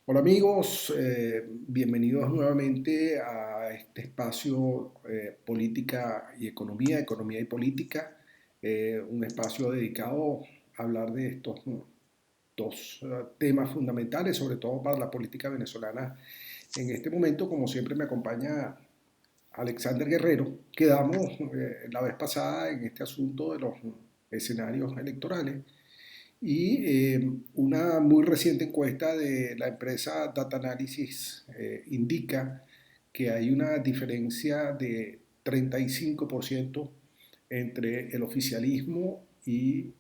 Hola amigos, bienvenidos nuevamente a este espacio política y economía, economía y política, un espacio dedicado a hablar de estos dos temas fundamentales, sobre todo para la política venezolana en este momento. Como siempre me acompaña Alexander Guerrero. Quedamos la vez pasada en este asunto de los escenarios electorales y una muy reciente encuesta de la empresa Data Analysis indica que hay una diferencia de 35% entre el oficialismo y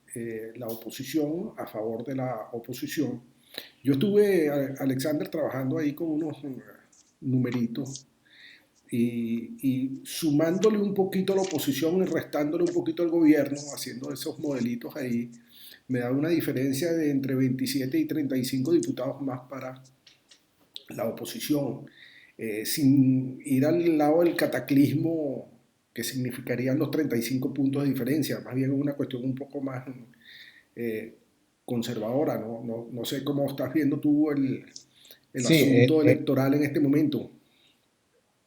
la oposición, a favor de la oposición. Yo estuve, Alexander, trabajando ahí con unos numeritos y sumándole un poquito a la oposición y restándole un poquito al gobierno, haciendo esos modelitos ahí, me da una diferencia de entre 27 y 35 diputados más para la oposición, sin ir al lado del cataclismo que significarían los 35 puntos de diferencia, más bien una cuestión un poco más eh, conservadora. No sé cómo estás viendo tú el Sí, asunto electoral en este momento.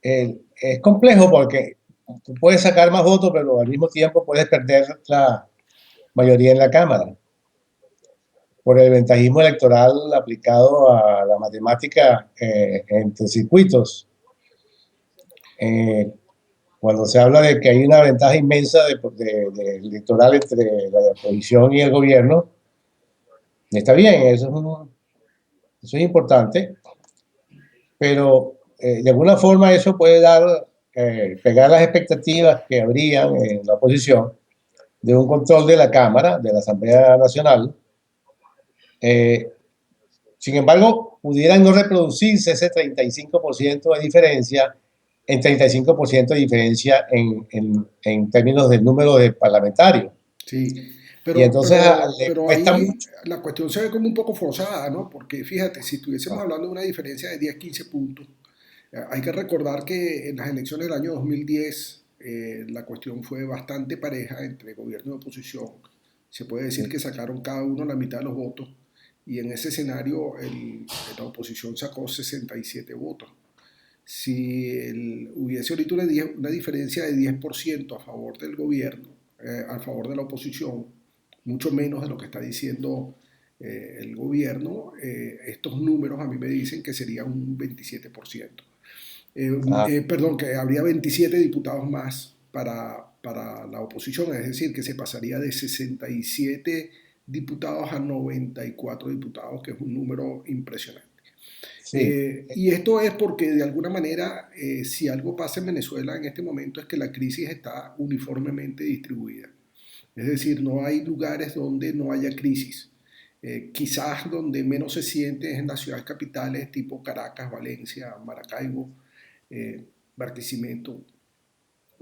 es complejo porque tú puedes sacar más votos, pero al mismo tiempo puedes perder la mayoría en la Cámara por el ventajismo electoral aplicado a la matemática entre circuitos. Eh, Cuando se habla de que hay una ventaja inmensa de electoral entre la oposición y el gobierno, está bien, eso es importante, pero de alguna forma eso puede pegar las expectativas que habrían en la oposición de un control de la Cámara, de la Asamblea Nacional. Eh, Sin embargo, pudieran no reproducirse ese 35% de diferencia en 35% de diferencia en términos del número de parlamentarios. Sí, Y entonces le pero cuesta ahí mucho. la cuestión se ve como un poco forzada, ¿no? Porque fíjate, si estuviésemos Ah, hablando de una diferencia de 10, 15 puntos, hay que recordar que en las elecciones del año 2010 la cuestión fue bastante pareja entre gobierno y oposición. Se puede decir sí. que sacaron cada uno la mitad de los votos y en ese escenario la oposición sacó 67 votos. Si hubiese ahorita una diferencia de 10% a favor del gobierno, a favor de la oposición, mucho menos de lo que está diciendo el gobierno, estos números a mí me dicen que sería un 27%. Ah, Perdón, que habría 27 diputados más para la oposición, es decir, que se pasaría de 67 diputados a 94 diputados, que es un número impresionante. sí. Y esto es porque de alguna manera, si algo pasa en Venezuela en este momento es que la crisis está uniformemente distribuida. Es decir, no hay lugares donde no haya crisis. Quizás donde menos se siente es en las ciudades capitales tipo Caracas, Valencia, Maracaibo, eh, Barquisimeto,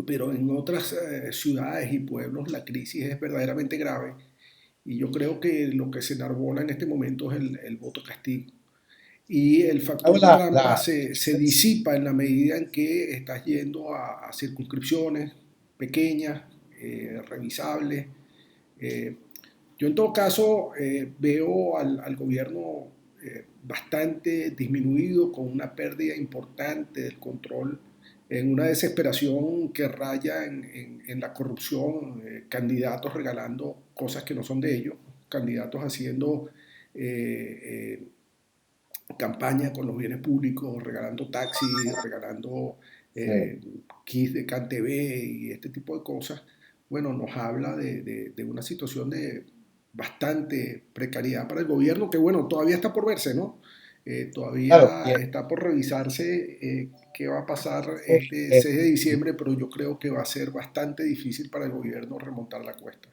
pero en otras ciudades y pueblos la crisis es verdaderamente grave y yo creo que lo que se enarbola en este momento es el voto castigo. Y el Hago factor de la, trampa la- se disipa en la medida en que estás yendo a circunscripciones pequeñas, revisables. Eh, yo en todo caso veo al gobierno bastante disminuido, con una pérdida importante del control, en una desesperación que raya en la corrupción, candidatos regalando cosas que no son de ellos, candidatos haciendo eh, campaña con los bienes públicos, regalando taxis, regalando sí. eh, kits de CanTV y este tipo de cosas, bueno, nos habla de una situación de bastante precariedad para el gobierno, que bueno, todavía está por verse, ¿no? Claro, Todavía está por revisarse qué va a pasar eh, este eh, 6 de diciembre, pero yo creo que va a ser bastante difícil para el gobierno remontar la cuesta.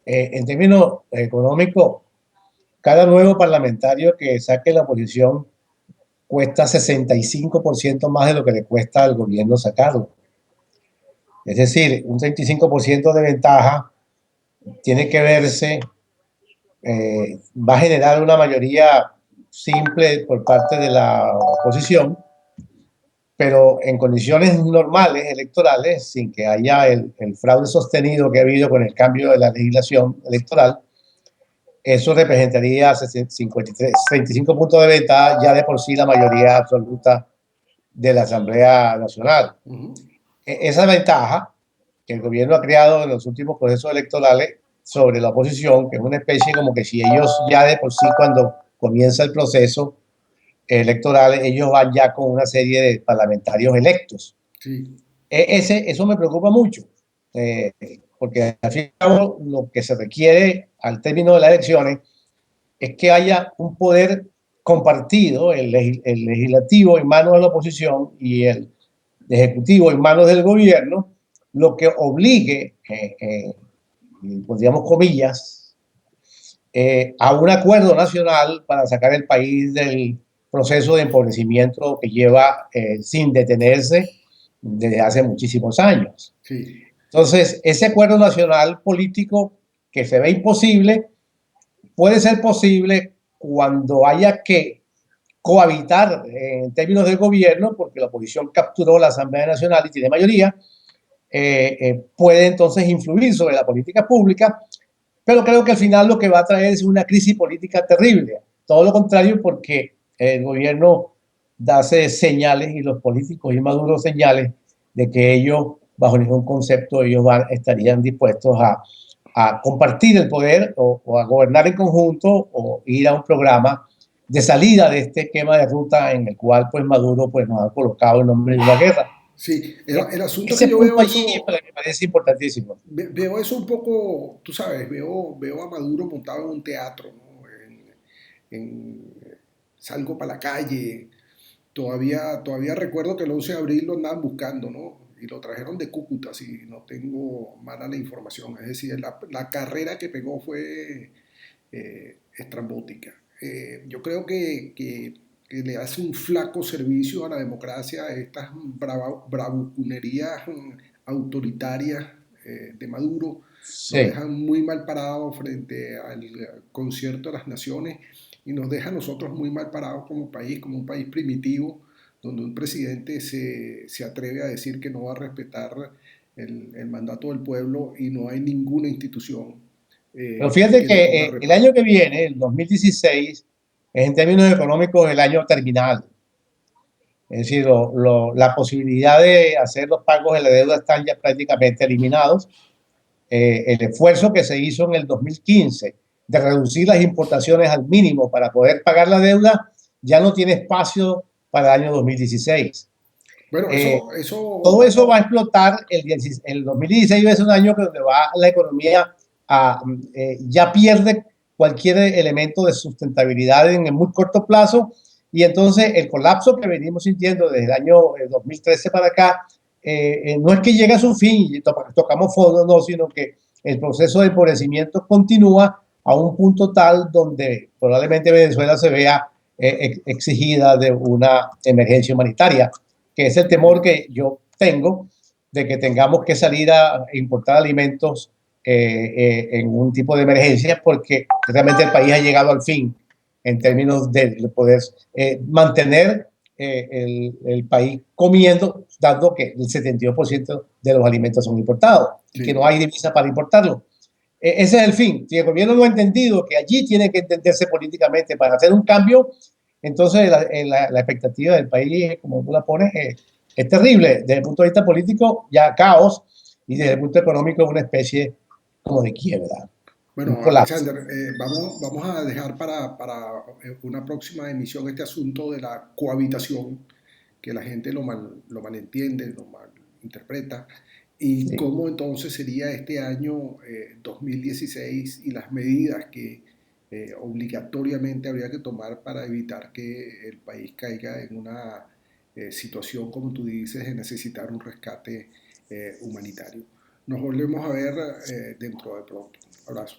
en términos económicos, cada nuevo parlamentario que saque la oposición cuesta 65% más de lo que le cuesta al gobierno sacarlo. Es decir, un 35% de ventaja tiene que verse, va a generar una mayoría simple por parte de la oposición, pero en condiciones normales electorales, sin que haya el fraude sostenido que ha habido con el cambio de la legislación electoral, eso representaría 65 puntos de ventaja, ya de por sí la mayoría absoluta de la Asamblea Nacional. Ujú. Esa ventaja que el gobierno ha creado en los últimos procesos electorales sobre la oposición, que es una especie como que si ellos ya de por sí cuando comienza el proceso electoral, ellos van ya con una serie de parlamentarios electos. Sí, Eso me preocupa mucho, porque al fin y al cabo lo que se requiere al término de las elecciones es que haya un poder compartido, el legislativo en manos de la oposición y el ejecutivo en manos del gobierno, lo que obligue, podríamos comillas, a un acuerdo nacional para sacar el país del proceso de empobrecimiento que lleva sin detenerse desde hace muchísimos años. sí, Entonces, ese acuerdo nacional político que se ve imposible, puede ser posible cuando haya que cohabitar en términos del gobierno, porque la oposición capturó la Asamblea Nacional y tiene mayoría, puede entonces influir sobre la política pública, pero creo que al final lo que va a traer es una crisis política terrible. Todo lo contrario, porque el gobierno da señales y los políticos inmaduros señales de que ellos, bajo ningún concepto, estarían dispuestos a compartir el poder o a gobernar en conjunto o ir a un programa de salida de este esquema de ruta en el cual pues Maduro pues, nos ha colocado en nombre de una guerra. sí. El asunto es que Ese yo punto veo allí eso, me parece importantísimo. veo eso un poco, tú sabes, veo a Maduro montado en un teatro, ¿no? Salgo para la calle. Todavía recuerdo que el 11 de abril lo andaban buscando, ¿no? Y lo trajeron de Cúcuta, si no tengo mala la información. Es decir, la carrera que pegó fue estrambótica. Yo creo que le hace un flaco servicio a la democracia estas bravuconerías autoritarias de Maduro. Nos Sí. dejan muy mal parados frente al concierto de las naciones y nos deja a nosotros muy mal parados como país, como un país primitivo, donde un presidente se atreve a decir que no va a respetar el mandato del pueblo y no hay ninguna institución Pero fíjate que le ponga que el reparo. año que viene, el 2016, es en términos económicos el año terminal. Es decir, la posibilidad de hacer los pagos de la deuda están ya prácticamente eliminados. El esfuerzo que se hizo en el 2015 de reducir las importaciones al mínimo para poder pagar la deuda ya no tiene espacio para el año 2016. Bueno, Eh, Todo eso, eso va a explotar. El 2016 es un año donde va la economía ya pierde cualquier elemento de sustentabilidad en el muy corto plazo y entonces el colapso que venimos sintiendo desde el año 2013 para acá no es que llegue a su fin y tocamos fondo, no, sino que el proceso de empobrecimiento continúa a un punto tal donde probablemente Venezuela se vea exigida de una emergencia humanitaria, que es el temor que yo tengo de que tengamos que salir a importar alimentos en un tipo de emergencia porque realmente el país ha llegado al fin en términos de poder mantener el país comiendo, dado que el 72% de los alimentos son importados y que no sí. hay divisa para importarlos. Ese es el fin. Si el gobierno no ha entendido que allí tiene que entenderse políticamente para hacer un cambio, entonces la expectativa del país, como tú la pones, es terrible. Desde el punto de vista político, ya caos, y desde el punto económico, una especie como de quiebra, un Bueno, colapso. Alexander, vamos a dejar para una próxima emisión este asunto de la cohabitación, que la gente lo malentiende, lo malinterpreta, y Sí. cómo entonces sería este año 2016 y las medidas que obligatoriamente habría que tomar para evitar que el país caiga en una situación, como tú dices, de necesitar un rescate humanitario. Nos volvemos a ver dentro de pronto. Abrazo.